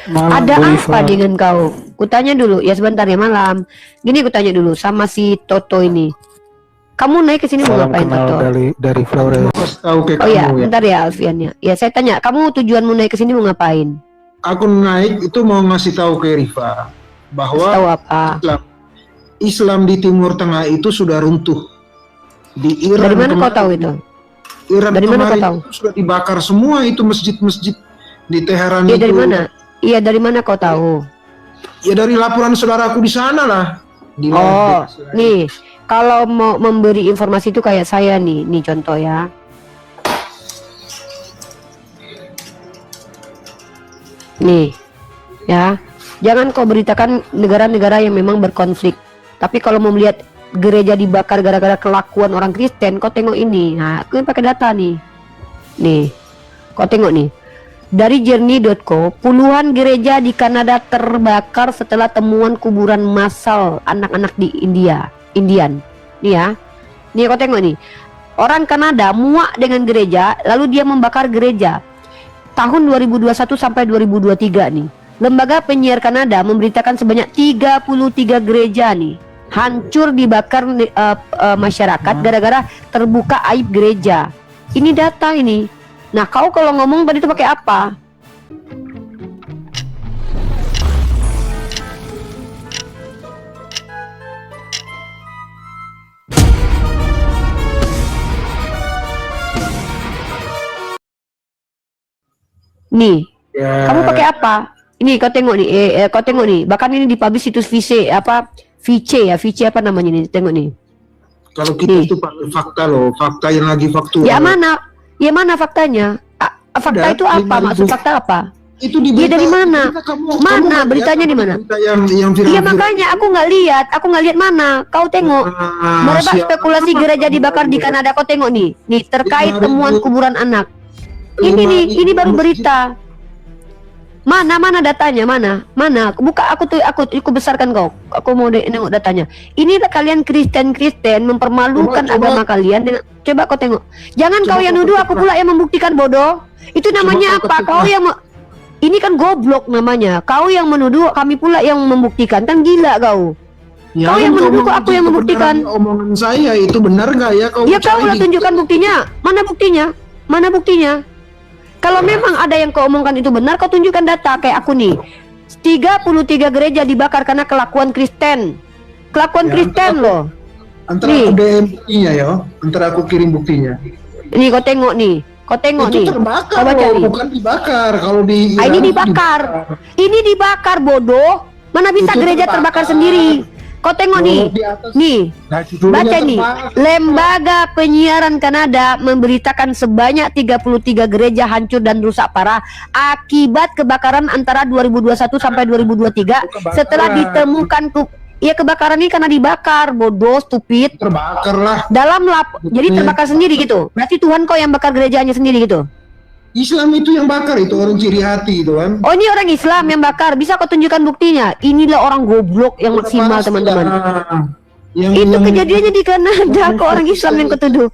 Malam Ada Bu apa Iva. dengan kau? Kutanya dulu, ya sebentar ya malam. Gini kutanya dulu sama si Toto ini. Kamu naik ke sini mau Salam ngapain, kenal Toto? dari Flores. Mau kasih tahu ke Oh ya, kamu ya. bentar ya Alfian ya. Ya saya tanya, kamu tujuanmu naik ke sini mau ngapain? Aku naik itu mau ngasih tahu ke Rifa Kasih tahu bahwa apa? Islam di Timur Tengah itu sudah runtuh. Di Iran Dari mana kau kemarin, tahu itu? Iran Dari mana kau kemarin tahu? itu sudah dibakar semua itu masjid-masjid di Teheran Iya itu. dari mana? Iya dari mana kau tahu? Ya dari laporan saudaraku di sana lah. Di Oh, Israel. nih, kalau mau memberi informasi itu kayak saya nih contoh ya. Nih, ya, jangan kau beritakan negara-negara yang memang berkonflik. Tapi kalau mau melihat gereja dibakar gara-gara kelakuan orang Kristen, kau tengok ini. Nah, aku pakai data nih. Nih, kau tengok nih. Dari journey.co, puluhan gereja di Kanada terbakar setelah temuan kuburan massal anak-anak di Indian. Nih ya. Nih kau tengok nih. Orang Kanada muak dengan gereja, lalu dia membakar gereja. Tahun 2021 sampai 2023 nih. Lembaga penyiar Kanada memberitakan sebanyak 33 gereja nih hancur dibakar masyarakat gara-gara terbuka aib gereja. Ini data ini. Nah, kau kalau ngomong tadi itu pakai apa? Nih, Ya, kamu pakai apa? Ini kau tengok nih, kau tengok nih. Bahkan ini dipublish situs VC apa? VC ya, VC apa namanya nih? Tengok nih. kalau kita Nih. itu pakai fakta loh, fakta yang lagi faktual. Ya mana? Ya mana faktanya? Fakta Ada, itu apa? 5.000. Maksud fakta apa? Itu di Dia dari mana? Kamu Mana? nggak lihat Beritanya di apa mana? berita yang viral. Iya makanya aku nggak lihat mana. Kau tengok. Berapa spekulasi gereja dibakar di Kanada? Kau tengok nih. Nih terkait 5.000. temuan kuburan anak. Ini nih, ini baru berita. Mana datanya? Mana? Buka aku besarkan kau. Aku mau nengok datanya. Ini kalian Kristen mempermalukan Coba. agama kalian dengan coba kau tengok. Jangan Coba kau yang kau nuduh, ketik, aku pula yang membuktikan, bodoh. Itu namanya kau apa? ketik, Kau yang ini kan goblok namanya. Kau yang menuduh, kami pula yang membuktikan. Kan gila kau. Ya, Kau yang kan menuduh, ngomong kok aku yang membuktikan? Omongan saya itu benar nggak ya? Kau Ya kau percaya lah gitu? tunjukkan buktinya. Mana buktinya? Kalau memang ada yang kau omongkan itu benar, kau tunjukkan data kayak aku nih. 33 gereja dibakar karena kelakuan Kristen. Kelakuan Ya, Kristen loh. Antara Nih. aku DM buktinya ya, antara aku kirim buktinya. Ini kau tengok nih. Kau tengok Itu nih. terbakar Kau baca loh, nih. bukan dibakar. Kalau di Ah, ini Iran itu dibakar. Ini dibakar, bodoh. Mana bisa Itu gereja terbakar sendiri? Kau tengok Loh, nih. di atas. Nih. Nah, judulnya Baca nih, terbakar. Lembaga Penyiaran Kanada memberitakan sebanyak 33 gereja hancur dan rusak parah akibat kebakaran antara 2021 sampai 2023 setelah ditemukan kebakaran ini karena dibakar, bodoh, stupid. Terbakar lah. Jadi terbakar sendiri gitu. Berarti Tuhan kau yang bakar gerejanya sendiri gitu. Islam itu yang bakar, itu orang ciri hati itu kan. Oh, ini orang Islam yang bakar. Bisa kau tunjukkan buktinya? Inilah orang goblok yang maksimal, teman-teman. Itu kejadiannya di Kanada, kok orang Islam yang ketuduh.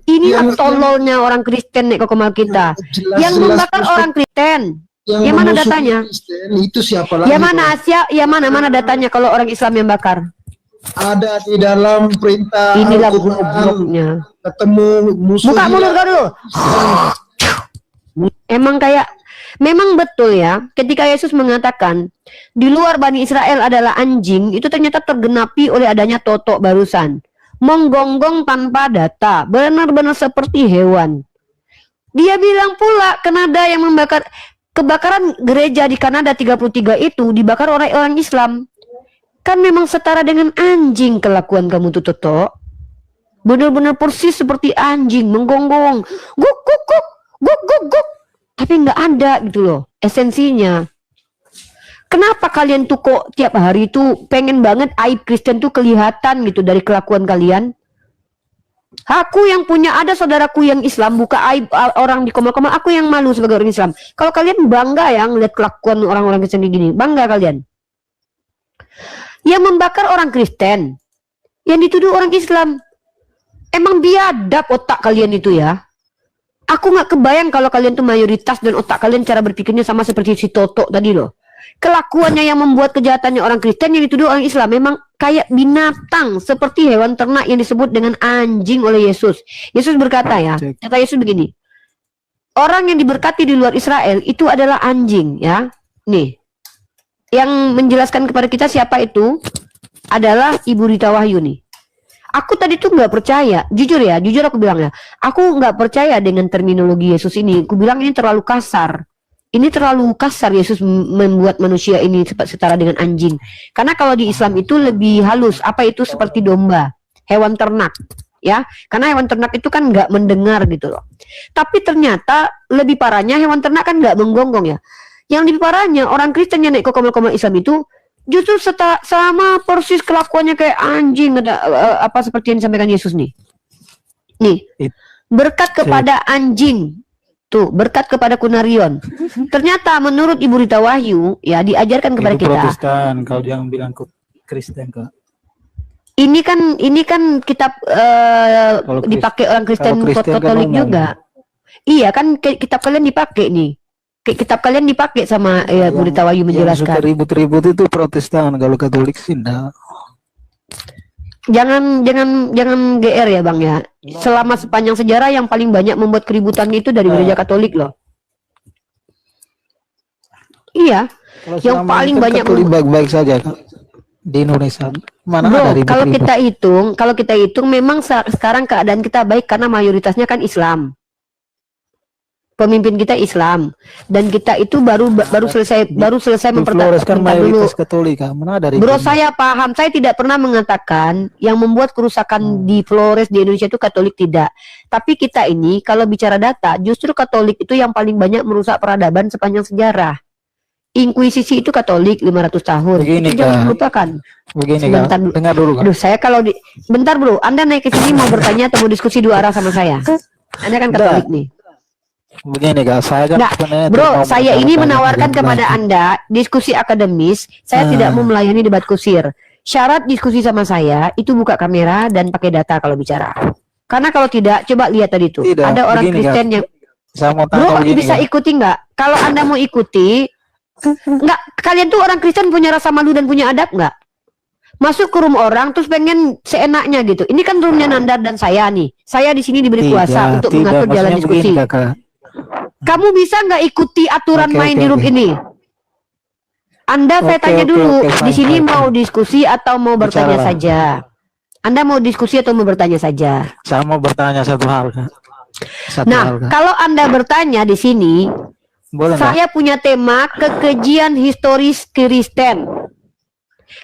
Inilah tololnya orang Kristen nih kok kemal kita. Yang membakar orang Kristen. Yang mana memusuhi datanya? Kristen, itu siapa lagi? Ya mana Asia? Ya mana datanya kalau orang Islam yang bakar? Ada di dalam perintah Inilah Al-Quran. gobloknya. Ketemu musuh. Buka mulut kau dulu. Memang betul ya, ketika Yesus mengatakan di luar Bani Israel adalah anjing, itu ternyata tergenapi oleh adanya Toto barusan. Menggonggong tanpa data, benar-benar seperti hewan. Dia bilang pula Kanada yang membakar, kebakaran gereja di Kanada 33 itu dibakar oleh orang Islam. Kan memang setara dengan anjing kelakuan kamu tuh, Toto. Benar-benar persis seperti anjing menggonggong, guk guk guk guk guk guk, tapi nggak ada gitu loh esensinya. Kenapa kalian tuh kok tiap hari tuh pengen banget aib Kristen tuh kelihatan gitu dari kelakuan kalian? Aku yang punya, ada saudaraku yang Islam buka aib orang di komal-komal, aku yang malu sebagai orang Islam. Kalau kalian bangga ya ngeliat kelakuan orang-orang Kristen gini, bangga kalian. Yang membakar orang Kristen, yang dituduh orang Islam. Emang biadab otak kalian itu ya. Aku nggak kebayang kalau kalian tuh mayoritas dan otak kalian cara berpikirnya sama seperti si Toto tadi loh. Kelakuannya yang membuat kejahatannya orang Kristen yang dituduh orang Islam memang kayak binatang, seperti hewan ternak yang disebut dengan anjing oleh Yesus. Yesus berkata ya, kata Yesus begini, orang yang diberkati di luar Israel itu adalah anjing ya. Nih, yang menjelaskan kepada kita siapa itu adalah Ibu Rita Wahyu nih. Aku tadi tuh nggak percaya, jujur ya, jujur aku bilang ya, aku nggak percaya dengan terminologi Yesus ini. Aku bilang ini terlalu kasar. Ini terlalu kasar Yesus membuat manusia ini setara dengan anjing. Karena kalau di Islam itu lebih halus. Apa itu seperti domba, hewan ternak, ya? Karena hewan ternak itu kan nggak mendengar gitu loh. Tapi ternyata lebih parahnya hewan ternak kan nggak menggonggong ya. Yang lebih parahnya orang Kristen yang naik ke komel-komel Islam itu justru sama persis kelakuannya kayak anjing. Ada apa seperti yang disampaikan Yesus nih. Nih, berkat kepada anjing. Tuh, berkat kepada Kunarion. Ternyata menurut Ibu Rita Wahyu, ya diajarkan kepada itu kita. Protestan, kalau jangan bilang Kristen Kak. Ini kan kitab dipakai orang Kristen Katolik juga. Iya kan kitab kalian dipakai nih. Kitab kalian dipakai sama ya, Bu Rita Wahyu menjelaskan. Yang suka ribut-ribut itu Protestan, kalau Katolik sih enggak. Jangan GR ya Bang ya. Selama sepanjang sejarah yang paling banyak membuat keributan itu dari gereja Katolik loh. Iya. Kalau Yang paling banyak Katolik baik-baik saja Kak. Di Indonesia. Mana Bro, ada ribut-ribut. kalau kita hitung memang sekarang keadaan kita baik karena mayoritasnya kan Islam. Pemimpin kita Islam dan kita itu baru selesai mempertahankan dulu. Katolik, mana ada Bro, saya paham. Saya tidak pernah mengatakan yang membuat kerusakan di Flores di Indonesia itu Katolik, tidak. Tapi kita ini kalau bicara data, justru Katolik itu yang paling banyak merusak peradaban sepanjang sejarah. Inkuisisi itu Katolik 500 tahun. Begini, Jangan lupakan. Begini Sebentar, Kak, dengar dulu Kak. Aduh, saya kalau bentar Bro, Anda naik ke sini mau bertanya atau mau diskusi dua arah sama saya? Anda kan Katolik nih. Begini Kak, saya kan Nah, Bro, saya ini menawarkan kepada Anda. Anda diskusi akademis. Saya tidak mau melayani debat kusir. Syarat diskusi sama saya itu buka kamera dan pakai data kalau bicara. Karena kalau tidak, coba lihat tadi tuh. Tidak, ada orang begini, Kristen Kak. yang Saya mau tanya Bro, begini, bisa Kak. ikuti nggak? Kalau Anda mau ikuti, nggak, kalian tuh orang Kristen punya rasa malu dan punya adab nggak? Masuk ke room orang terus pengen seenaknya gitu. Ini kan roomnya Nandar dan saya nih. Saya di sini diberi kuasa untuk mengatur jalan maksudnya diskusi. begini, Kakak. Kamu bisa nggak ikuti aturan main di room ini? Anda saya Oke, tanya oke, dulu, oke, di fine, sini fine, mau diskusi atau mau bertanya Bicara. saja? Anda mau diskusi atau mau bertanya saja? Saya mau bertanya satu hal, Kak. Satu hal, Nah, Kak. kalau Anda bertanya di sini, Boleh, Kak? saya punya tema kekejian historis Kristen,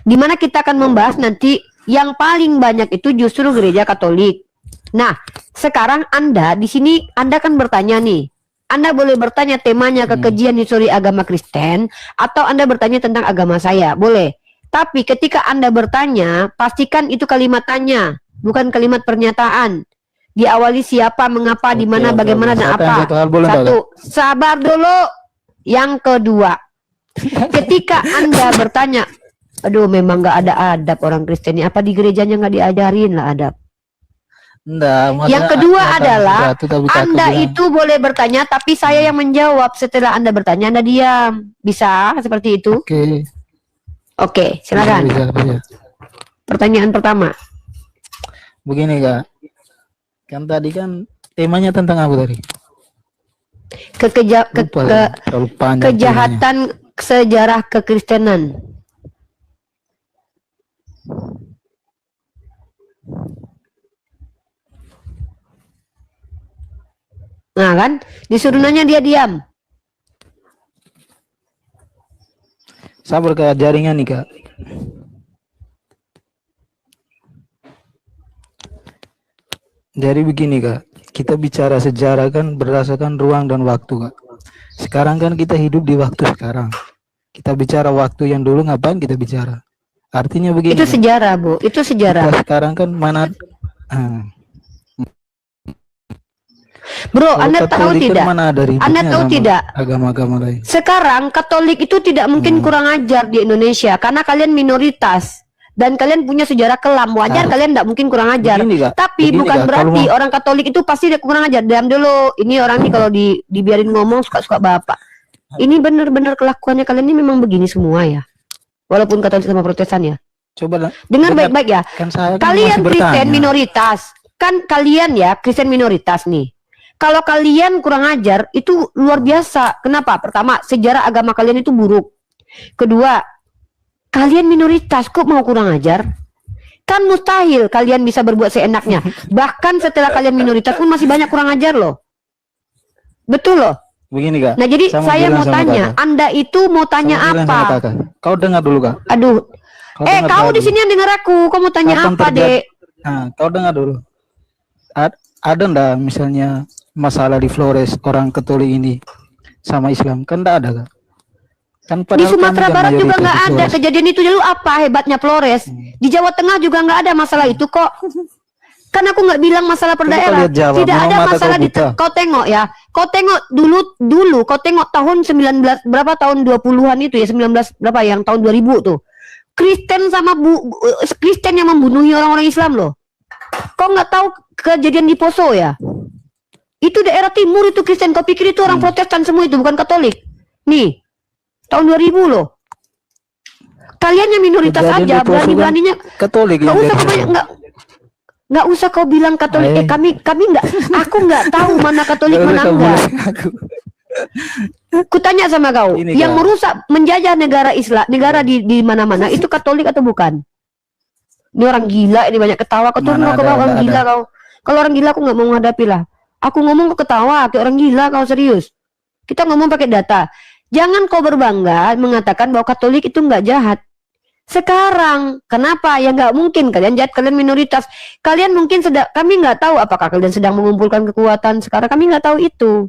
di mana kita akan membahas nanti yang paling banyak itu justru gereja Katolik. Nah, sekarang Anda di sini Anda kan bertanya nih. Anda boleh bertanya temanya kekejian histori agama Kristen atau Anda bertanya tentang agama saya, boleh. Tapi ketika Anda bertanya, pastikan itu kalimat tanya, bukan kalimat pernyataan. Diawali siapa, mengapa, di mana, Oke, bagaimana, oke. dan Saya tanya apa. satu hal, boleh, Mbak? Satu, sabar dulu. Yang kedua, ketika Anda bertanya, aduh memang nggak ada adab orang Kristen ini, apa di gerejanya nggak diajarin lah adab. Enggak, Yang kedua adalah tapi Anda itu boleh bertanya, tapi saya yang menjawab. Setelah Anda bertanya, Anda diam. Bisa seperti itu? Oke. Oke, silakan. Bisa. Pertanyaan pertama. Begini, Kak. Kan tadi kan temanya tentang apa tadi? Lupa, terlalu panjang temanya. Kejahatan sejarah kekristenan. Nah kan, disuruh nanya dia diam. Saya berkayak jaringan nih, Kak. Jadi begini, Kak. Kita bicara sejarah kan berdasarkan ruang dan waktu, Kak. Sekarang kan kita hidup di waktu sekarang. Kita bicara waktu yang dulu, ngapain kita bicara? Artinya begini. Itu Kak. sejarah, Bu. Itu sejarah. Kita sekarang kan mana Bro, kalau Anda tahu Katolik kan tidak? mana ada ributnya Anda tahu sama tidak? agama-agama lain. Sekarang Katolik itu tidak mungkin kurang ajar di Indonesia karena kalian minoritas dan kalian punya sejarah kelam. Wajar kalian tidak mungkin kurang ajar. Begini, Kak. Tapi Begini, bukan Kak, berarti kalau orang Katolik itu pasti dia kurang ajar. Diam dulu. Ini orang nih kalau dibiarin ngomong suka-suka bapak. Ini benar-benar kelakuannya kalian ini memang begini semua ya. Walaupun Katolik sama Protestan ya. Coba Dengar dengar, baik-baik ya. kan saya kan Kalian masih Kristen bertanya. minoritas. Kan kalian ya Kristen minoritas nih. Kalau kalian kurang ajar itu luar biasa. Kenapa? Pertama, sejarah agama kalian itu buruk. Kedua, kalian minoritas kok mau kurang ajar? Kan mustahil kalian bisa berbuat seenaknya. Bahkan setelah kalian minoritas pun masih banyak kurang ajar loh. Betul loh. Begini Kak. Nah jadi saya saya bilang mau sama tanya, Kakak. Anda itu mau tanya Saya bilang apa? sama Kakak. Kau dengar dulu Kak. Aduh, Dengar kau di dulu. sini yang dengar aku. Kau mau tanya Kapan apa, terjadi- Dek? Nah, kau dengar dulu. Ada ndak misalnya masalah di Flores orang Katolik ini sama Islam? Kan ndak ada Kak. Kan Di padahal Sumatera kami kan Barat juga mayoritas nggak di ada Flores. kejadian itu. Lalu apa hebatnya Flores? Di Jawa Tengah juga nggak ada masalah itu kok. Kan aku nggak bilang masalah per Coba kau daerah. lihat Jawa, Tidak memang ada mata masalah kau di buta. kau tengok ya. Kau tengok dulu kau tengok tahun 19 berapa tahun 20-an itu ya 19 berapa yang tahun 2000 tuh. Kristen sama Kristen yang membunuhi orang-orang Islam loh. Kau nggak tahu kejadian di Poso ya? Itu daerah timur itu Kristen. Kau pikir itu orang Protestan semua itu bukan Katolik? Nih, tahun 2000 loh. Kalian yang minoritas Kejadian aja di Poso kan berani-beraninya. Katolik Nggak yang usah dari banyak sana. nggak usah kau bilang Katolik. Ayo. Kami nggak. Aku nggak tahu mana Katolik Nggak usah mana kau enggak. bilang aku. Kutanya sama kau, Ini, yang Kak. merusak menjajah negara Islam, negara di mana-mana itu Katolik atau bukan? Ini orang gila, ini banyak ketawa. Kau tuh Mana mau ke ada, bawah orang nggak gila ada. kau. Kalau orang gila aku nggak mau menghadapi lah. Aku ngomong kau ketawa, kayak orang gila kau serius. Kita ngomong pakai data. Jangan kau berbangga mengatakan bahwa Katolik itu nggak jahat. Sekarang, kenapa? Ya nggak mungkin kalian jahat, kalian minoritas. Kalian mungkin sedang, kami nggak tahu apakah kalian sedang mengumpulkan kekuatan sekarang. Kami nggak tahu itu.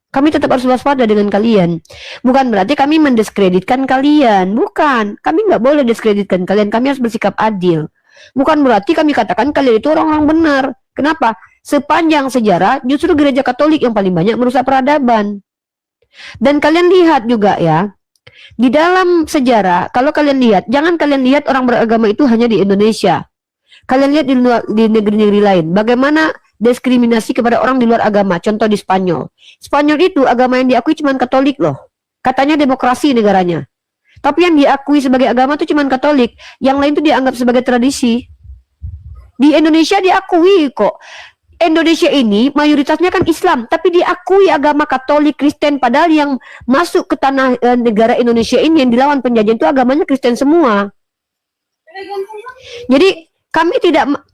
Kami tetap harus waspada dengan kalian. Bukan berarti kami mendiskreditkan kalian. Bukan. Kami nggak boleh diskreditkan kalian. Kami harus bersikap adil. Bukan berarti kami katakan kalian itu orang-orang benar. Kenapa? Sepanjang sejarah justru gereja Katolik yang paling banyak merusak peradaban. Dan kalian lihat juga ya, di dalam sejarah, kalau kalian lihat, jangan kalian lihat orang beragama itu hanya di Indonesia. Kalian lihat di negeri-negeri lain, bagaimana diskriminasi kepada orang di luar agama. Contoh di Spanyol. Spanyol itu agama yang diakui cuma Katolik loh. Katanya demokrasi negaranya. Tapi yang diakui sebagai agama itu cuma Katolik. Yang lain itu dianggap sebagai tradisi. Di Indonesia diakui kok. Indonesia ini mayoritasnya kan Islam, tapi diakui agama Katolik, Kristen, padahal yang masuk ke tanah negara Indonesia ini yang dilawan penjajahan itu agamanya Kristen semua. Jadi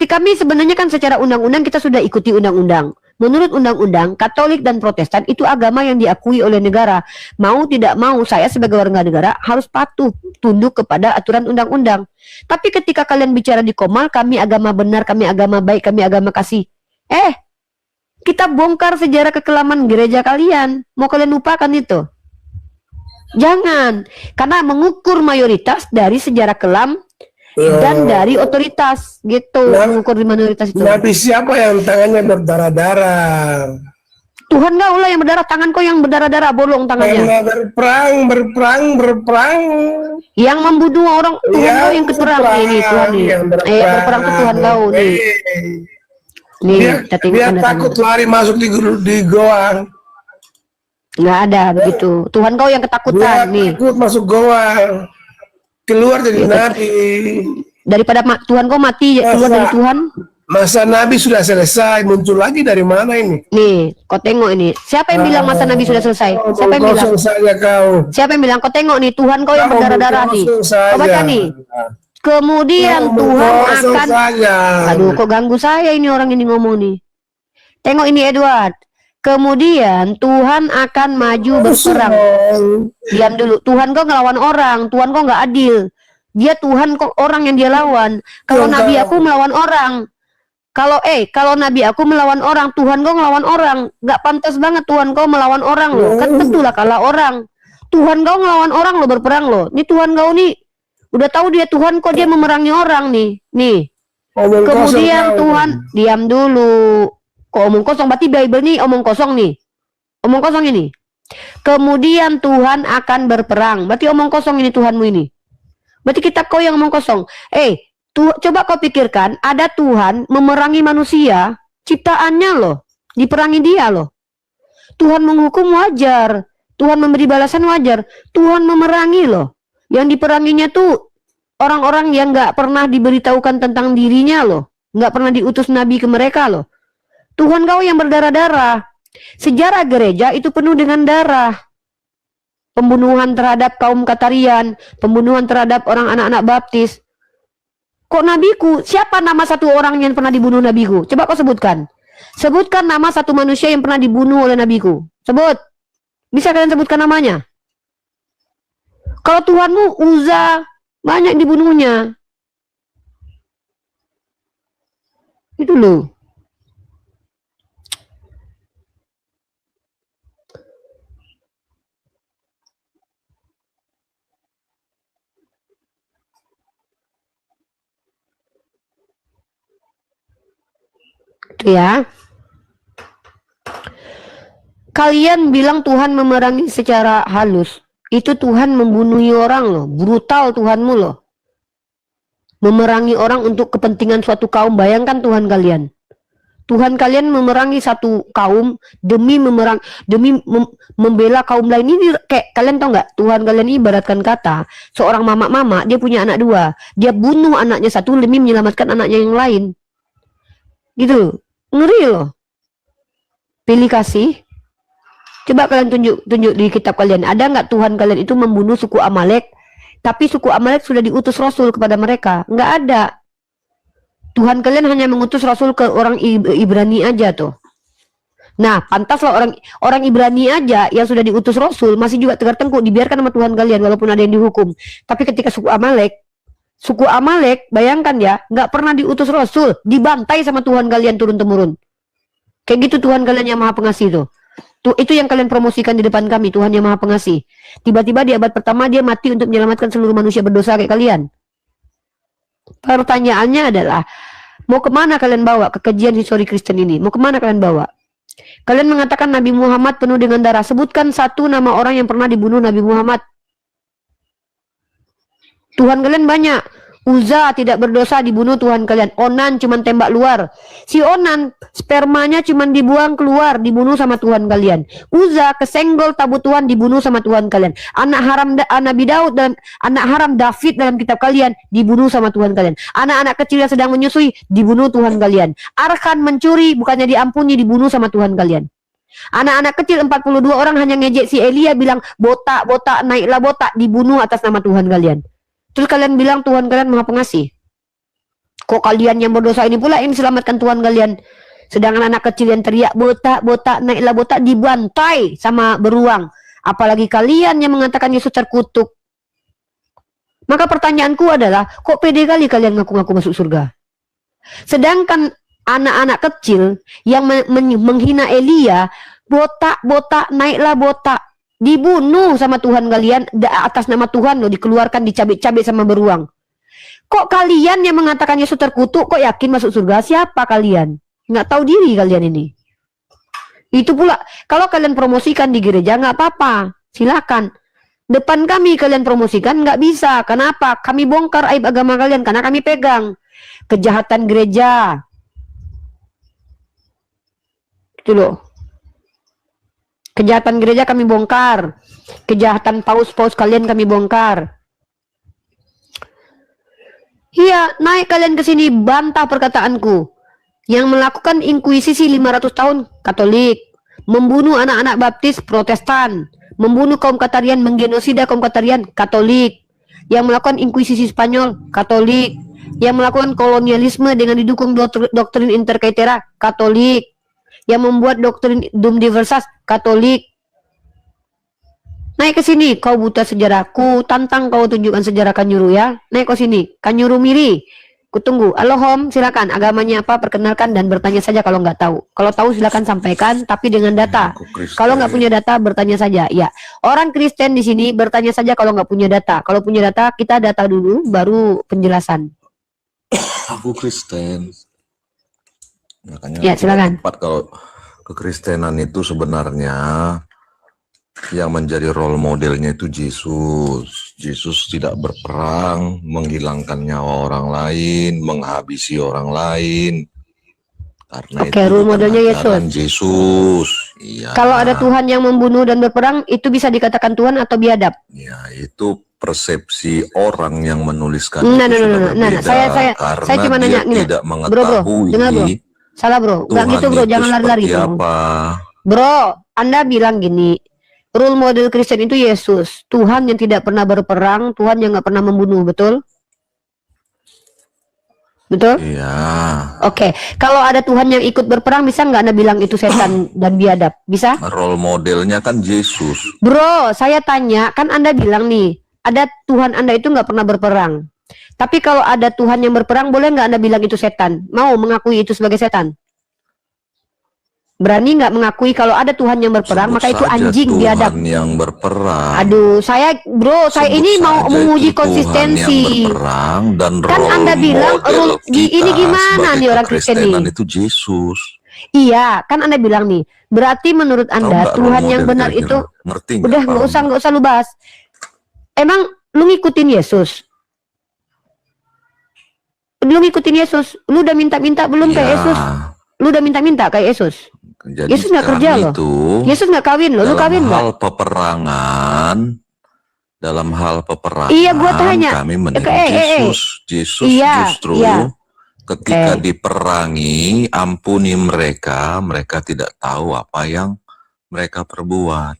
kami sebenarnya kan secara undang-undang kita sudah ikuti undang-undang. Menurut undang-undang, Katolik dan Protestan itu agama yang diakui oleh negara. Mau tidak mau, saya sebagai warga negara harus patuh, tunduk kepada aturan undang-undang. Tapi ketika kalian bicara di Komal, kami agama benar, kami agama baik, kami agama kasih. Kita bongkar sejarah kekelaman gereja kalian. Mau kalian lupakan itu? Jangan. Karena mengukur mayoritas dari sejarah kelam dan dari otoritas gitu. Mengukur di mayoritas itu. Nabi siapa yang tangannya berdarah-darah? Tuhan kau lah yang berdarah, tangan kau yang berdarah-darah, bolong tangannya. Karena berperang. Yang membunuh orang, Tuhan kau yang keperang ini Tuhan nih. yang Berperang ke Tuhan kau nih. Nih, kita tengok Dia tanda-tanda. takut lari masuk di goa. Nggak ada begitu. Tuhan kau yang Dia ketakutan nih. takut masuk goa. Keluar jadi nabi. Daripada Tuhan kau mati keluar dari Tuhan. Masa nabi sudah selesai, muncul lagi dari mana ini? Nih, kau tengok ini. Siapa yang bilang masa Nabi sudah selesai? Siapa yang bilang? Kosong saja kau. Siapa yang bilang? Kau tengok nih, Tuhan kau yang Kau berdarah-darah nih. kosong saja. Kau baca nih. Kemudian Kau Tuhan kosong akan. saja. Aduh, kok ganggu saya ini orang ini ngomong nih. Tengok ini Edward. Kemudian Tuhan akan maju berperang. Diam dulu. Tuhan kau ngelawan orang. Tuhan kau nggak adil. Dia Tuhan kok orang yang dia lawan. Kalau Tuhan Nabi kau- aku melawan orang. Kalau Nabi aku melawan orang, Tuhan kau ngelawan orang. Nggak pantas banget Tuhan kau melawan orang loh. Kan tentulah kalah orang. Tuhan kau ngelawan orang loh, berperang loh. Ini Tuhan kau nih udah tahu dia Tuhan kok dia memerangi orang nih. Nih. Omong kosong Kemudian kau. Tuhan, diam dulu. Kok omong kosong? Berarti Bible nih omong kosong nih. Omong kosong ini. Kemudian Tuhan akan berperang. Berarti omong kosong ini Tuhanmu ini. Berarti kitab kau yang omong kosong. Coba kau pikirkan, ada Tuhan memerangi manusia, ciptaannya loh, diperangi dia loh. Tuhan menghukum wajar. Tuhan memberi balasan wajar. Tuhan memerangi loh. Yang diperanginya tuh orang-orang yang nggak pernah diberitahukan tentang dirinya loh. Nggak pernah diutus nabi ke mereka loh. Tuhan kau yang berdarah-darah. Sejarah gereja itu penuh dengan darah. Pembunuhan terhadap kaum Katarian, pembunuhan terhadap orang anak-anak baptis. Kok nabiku? Siapa nama satu orang yang pernah dibunuh nabiku? Coba kau sebutkan. Sebutkan nama satu manusia yang pernah dibunuh oleh nabiku. Sebut. Bisa kalian sebutkan namanya? Kalau Tuhanmu Uza, banyak dibunuhnya. Itu loh. Itu ya. Kalian bilang Tuhan memerangi secara halus. Itu Tuhan membunuh orang loh. Brutal Tuhanmu loh. Memerangi orang untuk kepentingan suatu kaum. Bayangkan Tuhan kalian. Tuhan kalian memerangi satu kaum demi membela kaum lain. Ini kayak kalian tahu nggak? Tuhan kalian ini ibaratkan kata seorang mama, dia punya anak dua. Dia bunuh anaknya satu demi menyelamatkan anaknya yang lain. Gitu. Ngeri loh. Pilih kasih. Coba kalian tunjuk di kitab kalian. Ada nggak Tuhan kalian itu membunuh suku Amalek? Tapi suku Amalek sudah diutus Rasul kepada mereka. Nggak ada. Tuhan kalian hanya mengutus Rasul ke orang Ibrani aja tuh. Nah, pantaslah orang Ibrani aja yang sudah diutus Rasul masih juga tegar-tengkuk dibiarkan sama Tuhan kalian walaupun ada yang dihukum. Tapi ketika suku Amalek, bayangkan ya, nggak pernah diutus Rasul, dibantai sama Tuhan kalian turun-temurun. Kayak gitu Tuhan kalian yang Maha Pengasih tuh. Itu yang kalian promosikan di depan kami, Tuhan yang Maha Pengasih. Tiba-tiba di abad pertama dia mati untuk menyelamatkan seluruh manusia berdosa kayak kalian. Pertanyaannya adalah, mau kemana kalian bawa kekejian histori Kristen ini? Mau kemana kalian bawa? Kalian mengatakan Nabi Muhammad penuh dengan darah. Sebutkan satu nama orang yang pernah dibunuh Nabi Muhammad. Tuhan kalian banyak. Uza tidak berdosa dibunuh Tuhan kalian. Onan cuman tembak luar. Si Onan spermanya cuman dibuang keluar, dibunuh sama Tuhan kalian. Uza kesenggol tabut Tuhan, dibunuh sama Tuhan kalian. Anak haram Nabi Daud dan anak haram David dalam kitab kalian dibunuh sama Tuhan kalian. Anak-anak kecil yang sedang menyusui dibunuh Tuhan kalian. Arkan mencuri bukannya diampuni, dibunuh sama Tuhan kalian. Anak-anak kecil 42 orang hanya ngejek si Elia, bilang botak naiklah botak, dibunuh atas nama Tuhan kalian. Terus kalian bilang Tuhan kalian Maha Pengasih. Kok kalian yang berdosa ini pula yang diselamatkan Tuhan kalian? Sedangkan anak kecil yang teriak botak naiklah botak dibantai sama beruang. Apalagi kalian yang mengatakan Yesus terkutuk. Maka pertanyaanku adalah, kok pede kali kalian ngaku-ngaku masuk surga? Sedangkan anak-anak kecil yang menghina Elia, botak naiklah botak, dibunuh sama Tuhan kalian atas nama Tuhan loh, dikeluarkan, dicabik-cabik sama beruang. Kok kalian yang mengatakan Yesus terkutuk kok yakin masuk surga? Siapa kalian? Nggak tahu diri kalian ini. Itu pula kalau kalian promosikan di gereja nggak apa-apa, silakan. Depan kami kalian promosikan nggak bisa. Kenapa? Kami bongkar aib agama kalian karena kami pegang kejahatan gereja. Itu loh. Kejahatan gereja kami bongkar. Kejahatan paus-paus kalian kami bongkar. Iya, naik kalian ke sini bantah perkataanku. Yang melakukan inkuisisi 500 tahun Katolik, membunuh anak-anak baptis Protestan, membunuh kaum Katarian, menggenosida kaum Katarian Katolik, yang melakukan inkuisisi Spanyol Katolik, yang melakukan kolonialisme dengan didukung doktrin inter caetera Katolik, yang membuat doktrin Dum Diversas Katolik. Naik ke sini, kau buta sejarahku, tantang kau tunjukkan sejarah Kanyuru ya. Naik ke sini, Kanyuru Miri. Kutunggu. Halo Om, silakan. Agamanya apa? Perkenalkan dan bertanya saja kalau nggak tahu. Kalau tahu silakan sampaikan, tapi dengan data. Kalau nggak punya data, bertanya saja. Ya, orang Kristen di sini bertanya saja kalau nggak punya data. Kalau punya data, kita data dulu, baru penjelasan. Aku Kristen. Makanya ya, silakan. Tepat kalau kekristenan itu sebenarnya yang menjadi role modelnya itu Yesus. Yesus tidak berperang, menghilangkan nyawa orang lain, menghabisi orang lain. Karena itu role modelnya ajaran Yesus. Iya. Kalau ada Tuhan yang membunuh dan berperang, itu bisa dikatakan Tuhan atau biadab? Ya, itu persepsi orang yang menuliskan Nah, itu sudah nah, berbeda saya karena cuma dia nanya gini. tidak Bro, mengetahui dengar bro. Salah bro, nggak Tuhan gitu bro, itu jangan lari-lari seperti bro. apa. Bro, Anda bilang gini, role model Kristen itu Yesus, Tuhan yang tidak pernah berperang, Tuhan yang nggak pernah membunuh, betul? Betul? Iya. Oke, kalau ada Tuhan yang ikut berperang, bisa nggak Anda bilang itu setan dan biadab? Bisa? Role modelnya kan Yesus. Bro, saya tanya, kan Anda bilang nih, ada Tuhan Anda itu nggak pernah berperang. Tapi kalau ada Tuhan yang berperang, boleh nggak Anda bilang itu setan? Mau mengakui itu sebagai setan? Berani nggak mengakui kalau ada Tuhan yang berperang, Sebut maka itu saja anjing Tuhan biadab. yang berperang. Aduh, saya Sebut ini mau saja menguji itu Tuhan konsistensi. yang berperang dan Kan role Anda bilang model ini kita gimana sebagai nih orang Kristen kekristenan nih? itu Yesus. Iya, kan Anda bilang nih. Berarti menurut Tahu Anda nggak role Tuhan yang model benar kira-kira? itu Ngerti udah Paham nggak usah lu bahas. Emang lu ngikutin Yesus? Lu ngikutin Yesus? Lu udah minta-minta belum kayak Iya. Yesus? Lu udah minta-minta kayak Yesus? Jadi Yesus nggak kerja loh. itu Yesus nggak kawin loh. Lu kawin nggak? Dalam hal peperangan, Iya, gua tanya. kami meniru Yesus. Yesus Iya, justru iya. ketika diperangi, ampuni mereka, mereka tidak tahu apa yang mereka perbuat.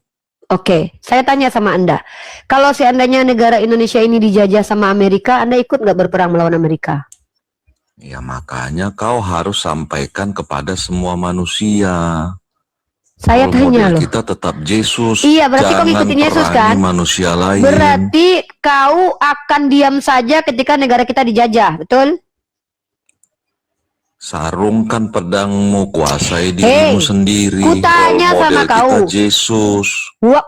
Oke, saya tanya sama Anda. Kalau seandainya negara Indonesia ini dijajah sama Amerika, Anda ikut nggak berperang melawan Amerika? Ya makanya kau harus sampaikan kepada semua manusia. Saya Role tanya model loh. kita tetap Yesus. Iya, berarti kau Jangan ngikutin Yesus perangi kan? manusia lain. Berarti kau akan diam saja ketika negara kita dijajah, betul? Sarungkan pedangmu, kuasai dirimu sendiri. kutanya Role sama model kau. kita Yesus.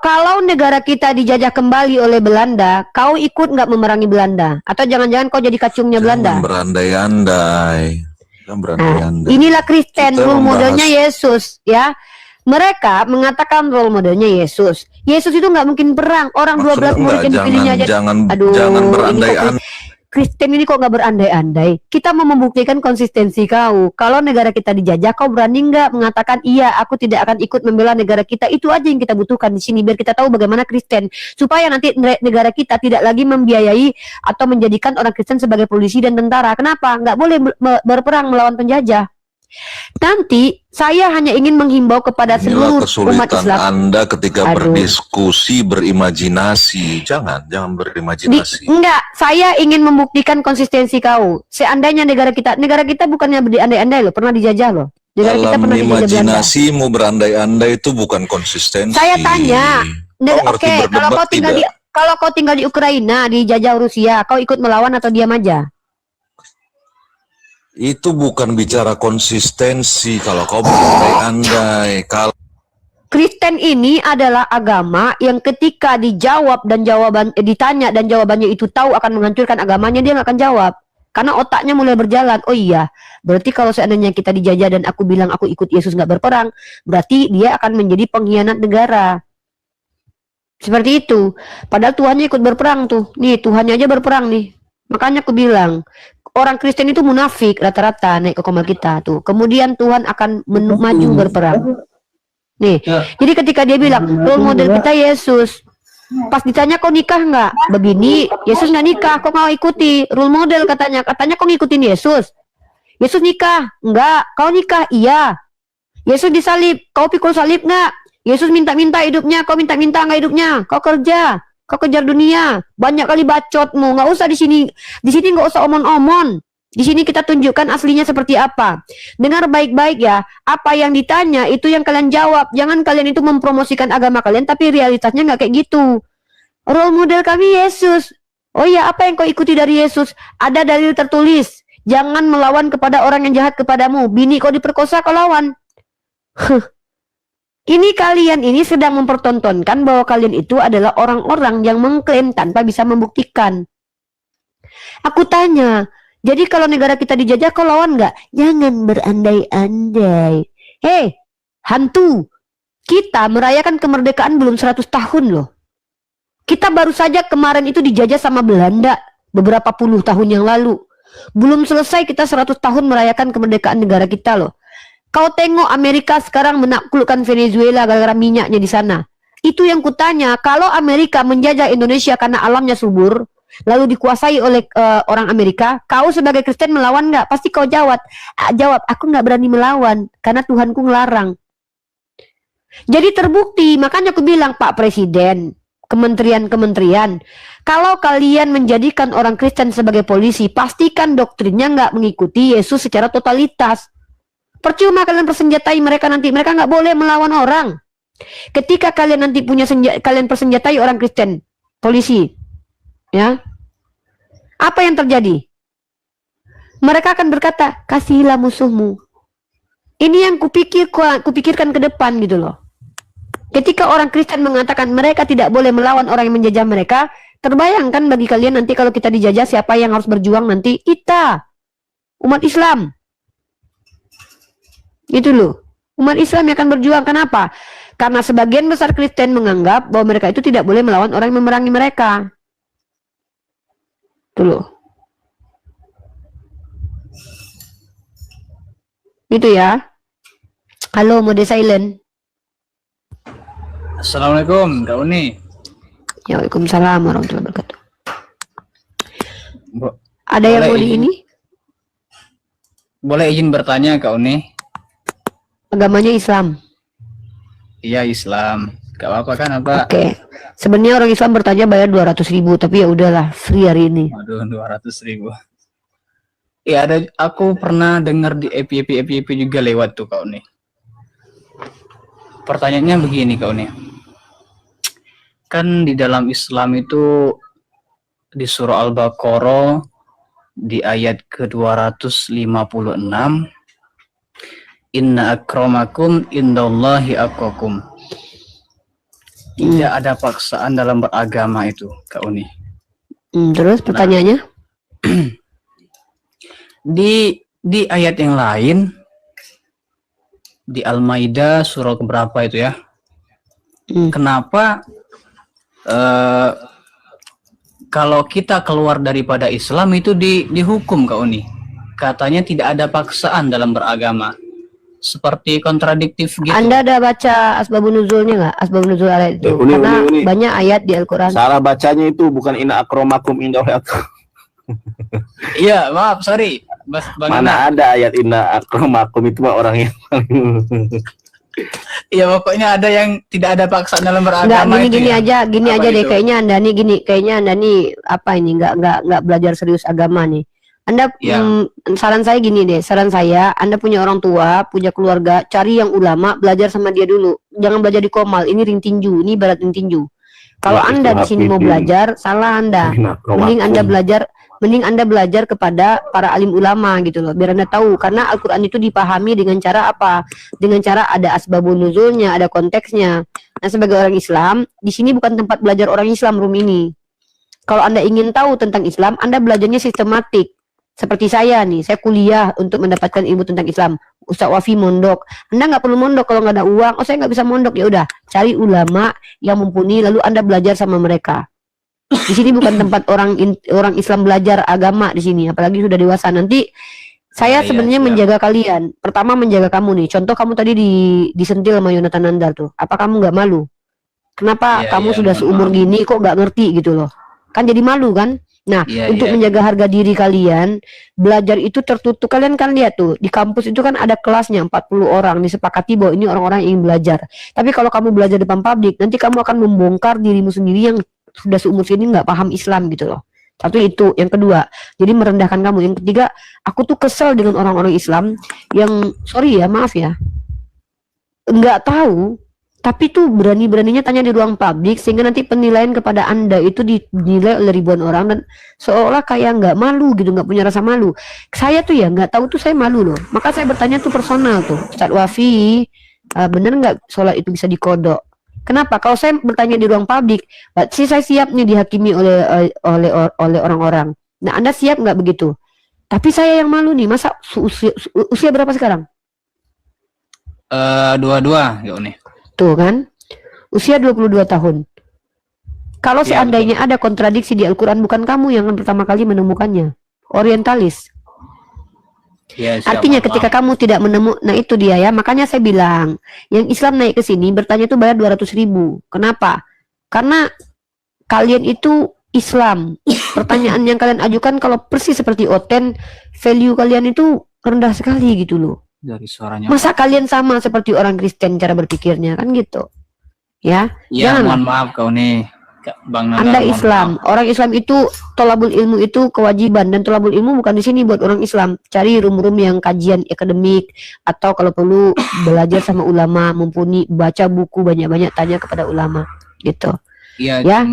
Kalau negara kita dijajah kembali oleh Belanda, kau ikut nggak memerangi Belanda? Atau jangan-jangan kau jadi kacungnya Belanda? Jangan berandai-andai. Jangan berandai-andai. Inilah Kristen, Kita role membahas- modelnya Yesus, ya. Mereka mengatakan role modelnya Yesus. Yesus itu nggak mungkin perang. Orang 12 murid yang dipilihnya aja. jangan Ini berandai-andai. kok Kristen ini kok nggak berandai-andai? Kita mau membuktikan konsistensi kau. Kalau negara kita dijajah, kau berani nggak mengatakan iya, aku tidak akan ikut membela negara kita? Itu aja yang kita butuhkan di sini biar kita tahu bagaimana Kristen, supaya nanti negara kita tidak lagi membiayai atau menjadikan orang Kristen sebagai polisi dan tentara. Kenapa? Nggak boleh berperang melawan penjajah. Nanti saya hanya ingin menghimbau kepada Inilah seluruh umat kesulitan Islam. Anda ketika Aduh. berdiskusi berimajinasi. Jangan berimajinasi. Enggak, saya ingin membuktikan konsistensi kau. Seandainya negara kita bukannya berandai-andai loh, pernah dijajah loh. Negara kita Dalam pernah dijajah Belanda. imajinasimu berandai-andai itu bukan konsistensi. Saya tanya, ngerti oke, berdebat kalau kau tinggal di Ukraina, dijajah Rusia, kau ikut melawan atau diam aja? Itu bukan bicara konsistensi kalau kau berandai-andai. Kalau Kristen ini adalah agama yang ketika dijawab dan ditanya dan jawabannya itu tahu akan menghancurkan agamanya, dia nggak akan jawab. Karena otaknya mulai berjalan. Oh iya, berarti kalau seandainya kita dijajah dan aku bilang aku ikut Yesus nggak berperang, berarti dia akan menjadi pengkhianat negara. Seperti itu. Padahal Tuhannya ikut berperang tuh. Nih, Tuhannya aja berperang nih. Makanya aku bilang, orang Kristen itu munafik rata-rata naik ke koma kita tuh. Kemudian Tuhan akan maju berperang. Nih, jadi ketika dia bilang role model kita Yesus, pas ditanya kau nikah nggak? Begini, Yesus nggak nikah, kau mau ikuti role model katanya kau ngikutin Yesus. Yesus nikah, enggak, kau nikah, iya. Yesus disalib, kau pikul salib nggak? Yesus minta-minta hidupnya, kau minta-minta nggak hidupnya? Kau kerja, kau kejar dunia, banyak kali bacotmu, nggak usah di sini nggak usah omon-omon. Di sini kita tunjukkan aslinya seperti apa. Dengar baik-baik ya, apa yang ditanya itu yang kalian jawab. Jangan kalian itu mempromosikan agama kalian, tapi realitasnya nggak kayak gitu. Role model kami Yesus. Oh ya, apa yang kau ikuti dari Yesus? Ada dalil tertulis. Jangan melawan kepada orang yang jahat kepadamu. Bini kau diperkosa, kau lawan. Ini kalian ini sedang mempertontonkan bahwa kalian itu adalah orang-orang yang mengklaim tanpa bisa membuktikan. Aku tanya, jadi kalau negara kita dijajah kau lawan nggak? Jangan berandai-andai. Hei, hantu, kita merayakan kemerdekaan belum 100 tahun loh. Kita baru saja kemarin itu dijajah sama Belanda beberapa puluh tahun yang lalu. Belum selesai kita 100 tahun merayakan kemerdekaan negara kita loh. Kau tengok Amerika sekarang menaklukkan Venezuela gara-gara minyaknya di sana. Itu yang kutanya, kalau Amerika menjajah Indonesia karena alamnya subur, lalu dikuasai oleh orang Amerika, kau sebagai Kristen melawan nggak? Pasti kau jawab, aku nggak berani melawan karena Tuhanku ngelarang. Jadi terbukti, makanya aku bilang Pak Presiden, kementerian-kementerian, kalau kalian menjadikan orang Kristen sebagai polisi, pastikan doktrinnya nggak mengikuti Yesus secara totalitas. Percuma kalian persenjatai mereka nanti, mereka nggak boleh melawan orang. Ketika kalian nanti punya kalian persenjatai orang Kristen, polisi, ya, apa yang terjadi? Mereka akan berkata, kasihilah musuhmu. Ini yang kupikirkan ke depan gitu loh. Ketika orang Kristen mengatakan mereka tidak boleh melawan orang yang menjajah mereka, terbayangkan bagi kalian nanti kalau kita dijajah, siapa yang harus berjuang nanti? Kita, umat Islam. Itu loh, umat Islam yang akan berjuang. Kenapa? Karena sebagian besar Kristen menganggap bahwa mereka itu tidak boleh melawan orang yang memerangi mereka. Itu loh. Itu ya. Halo, mode silent. Assalamualaikum, Kak Uni. Ya, waalaikumsalam warahmatullahi wabarakatuh. Ada yang boleh mau di ini? Boleh izin bertanya, Kak Uni? Agamanya Islam. Iya, Islam. Gak apa-apa kan, apa? Oke. Sebenarnya orang Islam bertanya bayar 200.000, tapi ya udahlah, free hari ini. Waduh, 200.000. Iya, aku pernah dengar di EPP juga lewat tuh, Kak Uni. Pertanyaannya begini, Kak Uni. Kan di dalam Islam itu di surah Al-Baqarah di ayat ke-256, Inna akramakum indallahi atqakum. Tidak ada paksaan dalam beragama itu, Kak Uni. Terus pertanyaannya? Di ayat yang lain, di Al-Maidah surah keberapa itu ya? Kenapa kalau kita keluar daripada Islam itu dihukum, Kak Uni? Katanya tidak ada paksaan dalam beragama. Seperti kontradiktif gitu. Anda ada baca asbabun nuzulnya nggak? Asbabun nuzul ayat itu. Karena banyak ayat di Al-Quran. Salah bacanya itu bukan inna akramakum indallahi atqakum. Iya, maaf, sorry. Mana ada ayat inna akramakum itu mah orang yang Iya, pokoknya ada yang tidak ada paksaan dalam beragama. Nggak, gini ya. gini aja deh. Kayaknya anda nih apa ini nggak belajar serius agama nih. Anda saran saya gini deh, saran saya, Anda punya orang tua, punya keluarga, cari yang ulama, belajar sama dia dulu. Jangan belajar di Komal, ini ring tinju, ini barat ring tinju. Kalau Anda di sini mau belajar, salah Anda. Mending Anda belajar kepada para alim ulama gitu loh, biar Anda tahu. Karena Al-Quran itu dipahami dengan cara apa? Dengan cara ada asbabun nuzulnya, ada konteksnya. Nah, sebagai orang Islam, di sini bukan tempat belajar orang Islam room ini. Kalau Anda ingin tahu tentang Islam, Anda belajarnya sistematik. Seperti saya nih, saya kuliah untuk mendapatkan ilmu tentang Islam. Ustaz Wafi mondok. Anda nggak perlu mondok kalau nggak ada uang. Oh, saya nggak bisa mondok, ya udah cari ulama yang mumpuni, lalu Anda belajar sama mereka. Di sini bukan tempat orang Islam belajar agama di sini, apalagi sudah dewasa. Nanti saya sebenarnya menjaga kalian. Pertama menjaga kamu nih. Contoh kamu tadi disentil sama Yonatan Nandar tuh. Apa kamu nggak malu? Kenapa kamu sudah seumur gini kok nggak ngerti gitu loh? Kan jadi malu kan? Nah, untuk menjaga harga diri kalian, belajar itu tertutup. Kalian kan lihat tuh, di kampus itu kan ada kelasnya 40 orang, disepakati bahwa ini orang-orang yang ingin belajar. Tapi kalau kamu belajar depan publik, nanti kamu akan membongkar dirimu sendiri yang sudah seumur ini nggak paham Islam gitu loh. Satu itu, yang kedua, jadi merendahkan kamu. Yang ketiga, aku tuh kesel dengan orang-orang Islam yang, sorry ya, maaf ya, nggak tahu, tapi tuh berani-beraninya tanya di ruang publik, sehingga nanti penilaian kepada Anda itu dinilai oleh ribuan orang, dan seolah kayak nggak malu gitu, nggak punya rasa malu. Saya tuh ya nggak tahu tuh saya malu loh. Maka saya bertanya tuh personal tuh, Ustaz Wafi, bener nggak sholat itu bisa dikodok? Kenapa? Kalau saya bertanya di ruang publik, berarti saya siap nih dihakimi oleh orang-orang. Nah, Anda siap nggak begitu? Tapi saya yang malu nih, masa usia berapa sekarang? Dua-dua, ya Uni. Tuh kan, usia 22 tahun. Kalau seandainya ada kontradiksi di Al-Quran, bukan kamu yang pertama kali menemukannya. Orientalis. Ya, siap, Artinya mohon ketika maaf. kamu tidak menemu, nah itu dia ya. Makanya saya bilang, yang Islam naik ke sini bertanya itu bayar 200.000. Kenapa? Karena kalian itu Islam. Pertanyaan yang kalian ajukan kalau persis seperti Oten, value kalian itu rendah sekali gitu loh. Dari suaranya. Masa kalian sama seperti orang Kristen cara berpikirnya kan gitu. Ya, Ya, janganlah. mohon maaf kau nih, Bang Nandar. Anda mohon Islam, maaf. orang Islam itu tolabul ilmu itu kewajiban, dan tolabul ilmu bukan di sini buat orang Islam. Cari room-room yang kajian akademik, atau kalau perlu belajar sama ulama, mumpuni baca buku banyak-banyak, tanya kepada ulama gitu. Iya, Ya.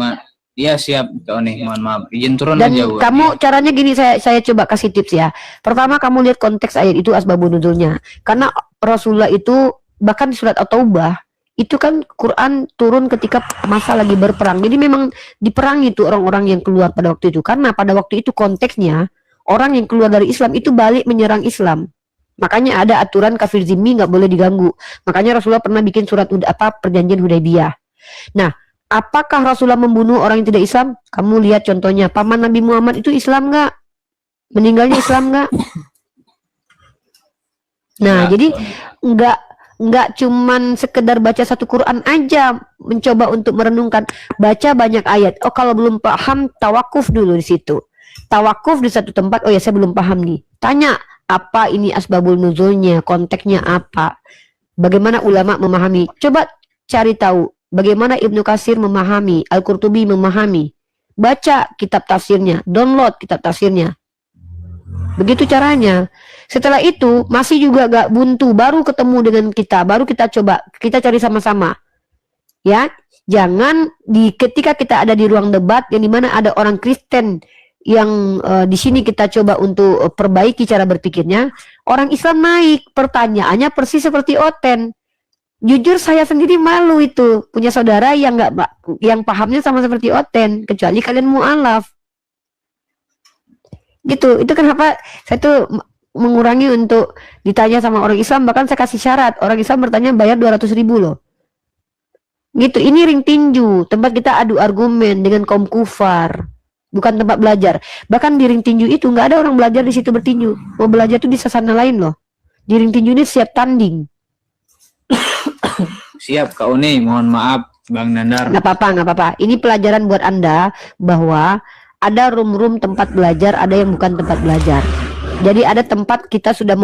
Iya, siap kau nih, mohon maaf. Izin turun Dan aja, Bu. kamu caranya gini, saya coba kasih tips ya. Pertama, kamu lihat konteks ayat itu, asbabun nuzulnya. Karena Rasulullah itu bahkan di surat At-Taubah itu kan Quran turun ketika masa lagi berperang. Jadi memang diperangi itu orang-orang yang keluar pada waktu itu. Karena pada waktu itu konteksnya orang yang keluar dari Islam itu balik menyerang Islam. Makanya ada aturan kafir zimmi nggak boleh diganggu. Makanya Rasulullah pernah bikin surat perjanjian Hudaybiyah. Nah, apakah Rasulullah membunuh orang yang tidak Islam? Kamu lihat contohnya, paman Nabi Muhammad itu Islam nggak? Meninggalnya Islam nggak? Nah, Ya. jadi nggak cuman sekedar baca satu Quran aja, mencoba untuk merenungkan, baca banyak ayat. Oh, kalau belum paham, tawakuf dulu di situ. Tawakuf di satu tempat, oh ya saya belum paham nih. Tanya, apa ini asbabul nuzulnya, konteksnya apa? Bagaimana ulama memahami? Coba cari tahu bagaimana Ibnu Katsir memahami, Al-Qurtubi memahami. Baca kitab tafsirnya, download kitab tafsirnya. Begitu caranya. Setelah itu masih juga gak buntu, baru ketemu dengan kita, baru kita coba, kita cari sama-sama. Ya, jangan ketika kita ada di ruang debat yang dimana ada orang Kristen yang di sini kita coba untuk perbaiki cara berpikirnya, orang Islam naik, pertanyaannya persis seperti Oten. Jujur saya sendiri malu itu punya saudara yang yang pahamnya sama seperti Oten, kecuali kalian mualaf. Gitu, itu kenapa saya tuh mengurangi untuk ditanya sama orang Islam, bahkan saya kasih syarat, orang Islam bertanya bayar 200.000 loh. Gitu, ini ring tinju, tempat kita adu argumen dengan kaum kufar, bukan tempat belajar. Bahkan di ring tinju itu nggak ada orang belajar di situ bertinju, mau belajar tuh di sasana lain loh. Di ring tinju ini siap tanding. Siap kau nih, mohon maaf Bang Nandar. Nggak apa-apa. Ini pelajaran buat Anda bahwa ada room-room tempat belajar, ada yang bukan tempat belajar. Jadi ada tempat kita sudah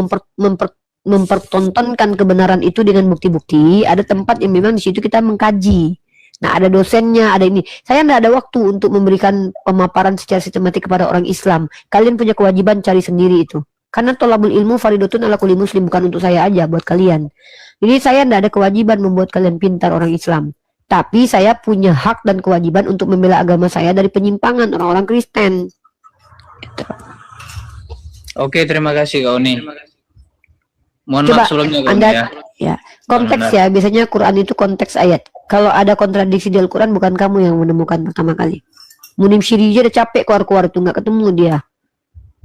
mempertontonkan kebenaran itu dengan bukti-bukti. Ada tempat yang memang di situ kita mengkaji. Nah, ada dosennya, ada ini. Saya tidak ada waktu untuk memberikan pemaparan secara sistematik kepada orang Islam. Kalian punya kewajiban cari sendiri itu. Karena tolabul ilmu faridotun ala kulli muslim, bukan untuk saya aja, buat kalian. Jadi saya tidak ada kewajiban membuat kalian pintar orang Islam. Tapi saya punya hak dan kewajiban untuk membela agama saya dari penyimpangan orang-orang Kristen. Oke, terima kasih kau nih. Mohon Coba maaf sebelumnya kau Anda, nih ya. ya, konteks ya, biasanya Quran itu konteks ayat. Kalau ada kontradiksi di Al-Quran, bukan kamu yang menemukan pertama kali. Munim Syiri aja udah capek keluar-keluar itu, nggak ketemu dia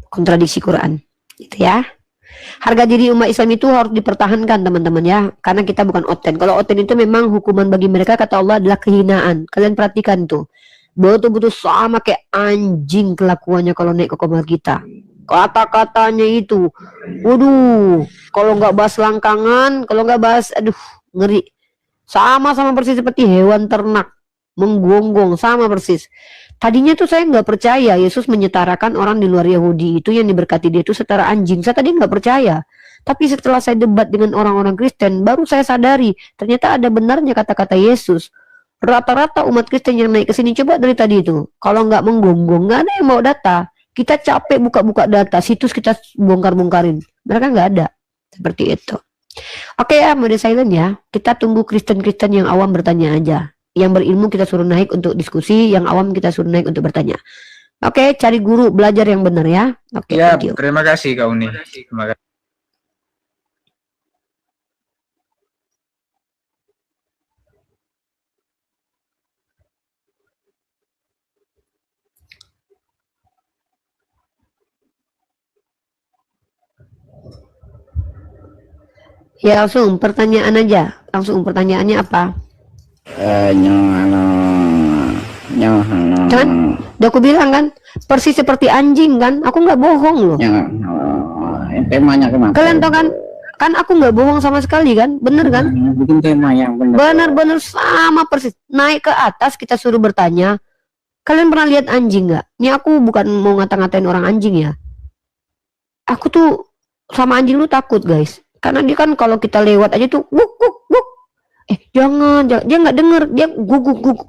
kontradiksi Quran. Gitu ya. Harga diri umat Islam itu harus dipertahankan teman-teman ya, karena kita bukan Oten. Kalau Oten itu memang hukuman bagi mereka kata Allah adalah kehinaan. Kalian perhatikan tuh, betul-betul sama kayak anjing kelakuannya kalau naik ke kamar kita. Kata-katanya itu, waduh, kalau nggak bahas langkangan, kalau nggak bahas, aduh, ngeri. Sama-sama persis seperti hewan ternak, menggonggong, sama persis. Tadinya tuh saya nggak percaya Yesus menyetarakan orang di luar Yahudi itu yang diberkati dia itu setara anjing. Saya tadi nggak percaya. Tapi setelah saya debat dengan orang-orang Kristen, baru saya sadari ternyata ada benarnya kata-kata Yesus. Rata-rata umat Kristen yang naik ke sini coba dari tadi itu, kalau nggak menggonggong, nggak ada yang mau data. Kita capek buka-buka data, situs kita bongkar-bongkarin. Mereka nggak ada. Seperti itu. Oke ya, mode silent ya. Kita tunggu Kristen-Kristen yang awam bertanya aja. Yang berilmu kita suruh naik untuk diskusi, yang awam kita suruh naik untuk bertanya. Oke, cari guru, belajar yang benar ya. Oke, Ya, thank you. terima kasih kau nih. Terima kasih. Ya langsung pertanyaan aja. Langsung pertanyaannya apa? Kan? Udah aku bilang kan, persis seperti anjing kan? Aku nggak bohong loh. temanya kemana? Kalian tahu kan? Kan aku nggak bohong sama sekali kan? Bener kan? Bikin tema yang benar. Bener-bener sama persis. Naik ke atas kita suruh bertanya. Kalian pernah lihat anjing nggak? Ini aku bukan mau ngata-ngatain orang anjing ya. Aku tuh sama anjing lu takut guys. Karena dia kan kalau kita lewat aja tuh guk guk guk. Jangan. Dia nggak denger. Dia guk guk guk.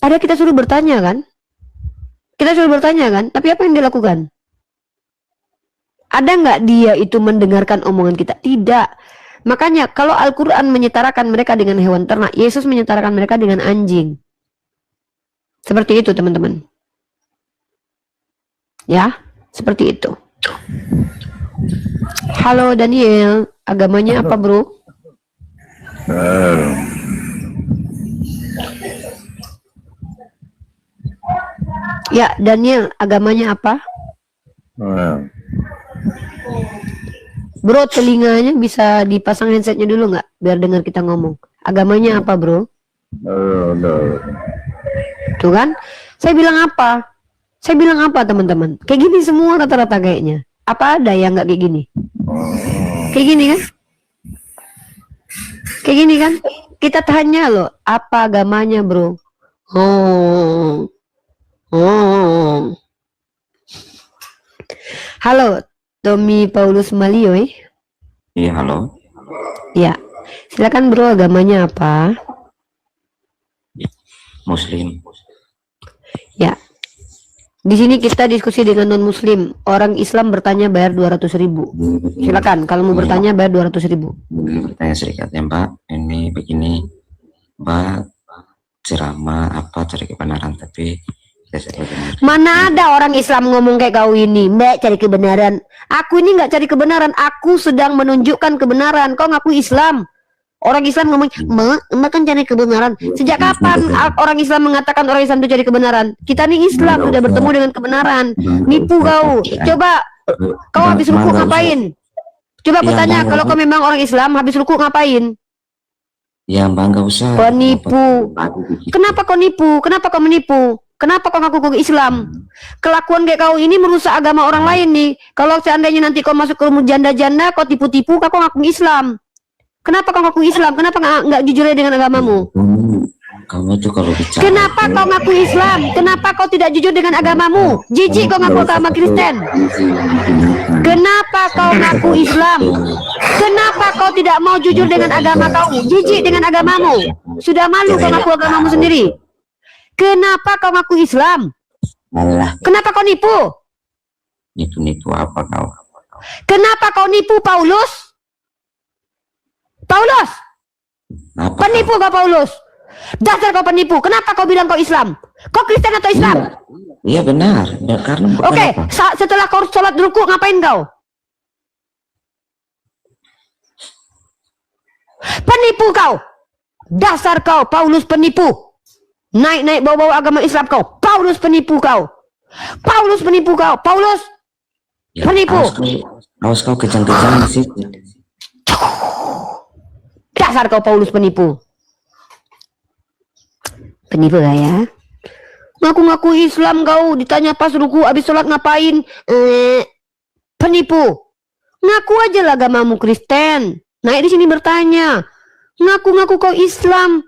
Ada kita suruh bertanya kan? Kita suruh bertanya kan? Tapi apa yang dia lakukan? Ada nggak dia itu mendengarkan omongan kita? Tidak. Makanya kalau Al-Quran menyetarakan mereka dengan hewan ternak, Yesus menyetarakan mereka dengan anjing. Seperti itu teman-teman. Ya, seperti itu. Halo Daniel, agamanya apa bro? Ya Daniel, agamanya apa? Bro, telinganya bisa dipasang headsetnya dulu nggak? Biar dengar kita ngomong. Agamanya apa bro? Tuh kan? Saya bilang apa? Saya bilang apa teman-teman? Kayak gini semua rata-rata kayaknya. Apa ada yang nggak kayak gini? Kayak gini kan? Kayak gini kan? Kita tanya loh, apa agamanya bro? Halo, Tommy Paulus Malioy. Iya, halo. Ya, silakan bro, agamanya apa? Muslim. Ya, di sini kita diskusi dengan non-muslim. Orang Islam bertanya bayar 200.000. Silakan, kalau mau bertanya bayar 200.000. Bertanya sedikit ya Mbak. Ini begini, Mbak ceramah apa cari kebenaran, tapi mana ada orang Islam ngomong kayak kau ini, Mbak cari kebenaran. Aku ini nggak cari kebenaran, aku sedang menunjukkan kebenaran. Kau ngaku Islam. Orang Islam ngomong, Mbak kan cari kebenaran. Sejak kapan orang Islam mengatakan orang Islam itu cari kebenaran? Kita nih Islam sudah bertemu dengan kebenaran. Nipu kau. Coba kau habis ruku ngapain? Coba aku tanya, kalau kau memang orang Islam habis ruku ngapain? Ya Mbak nggak usah. Penipu. Kenapa kau nipu? Kenapa kau menipu? Kenapa kau ngaku Islam? Kelakuan kayak kau ini merusak agama orang lain nih. Kalau seandainya nanti kau masuk ke rumah janda-janda, kau tipu-tipu, kau ngaku Islam. Kenapa kau ngaku Islam? Kenapa nggak jujur dengan agamamu? Kamu tuh kalau bicara. Kenapa kau ngaku Islam? Kenapa kau tidak jujur dengan agamamu? Jijik kau ngaku agama Kristen. Kenapa kau ngaku Islam? Kenapa kau tidak mau jujur dengan agama kau? Jijik dengan agamamu. Sudah malu kau ngaku agamamu sendiri. Kenapa kau ngaku Islam? Alah, Kenapa kau nipu? nipu apa kau? Kenapa kau nipu Paulus? Paulus, Apa penipu kau Paulus. Dasar kau penipu. Kenapa kau bilang kau Islam? Kau Kristen atau Islam? Iya benar. Karena Oke, setelah kau sholat ruku ngapain kau? Penipu kau. Dasar kau Paulus penipu. Naik-naik bawa-bawa agama Islam kau. Paulus penipu kau. Paulus penipu kau. Paulus ya, penipu. Awas kau kejang-kejang sih. Dasar kau Paulus penipu. Penipu gak ya? Ngaku-ngaku Islam kau, ditanya pas ruku habis sholat ngapain? Penipu. Ngaku aja lah agamamu Kristen. Naik di sini bertanya. Ngaku-ngaku kau Islam.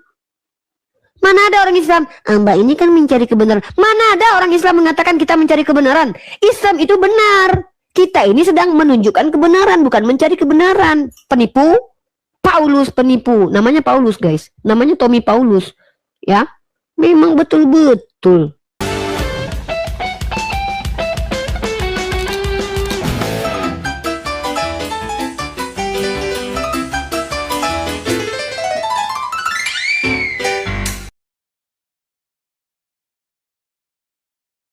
Mana ada orang Islam? Mbak ini kan mencari kebenaran. Mana ada orang Islam mengatakan kita mencari kebenaran? Islam itu benar. Kita ini sedang menunjukkan kebenaran, bukan mencari kebenaran. Penipu. Paulus penipu. Namanya Paulus guys. Namanya Tommy Paulus. Ya. Memang betul-betul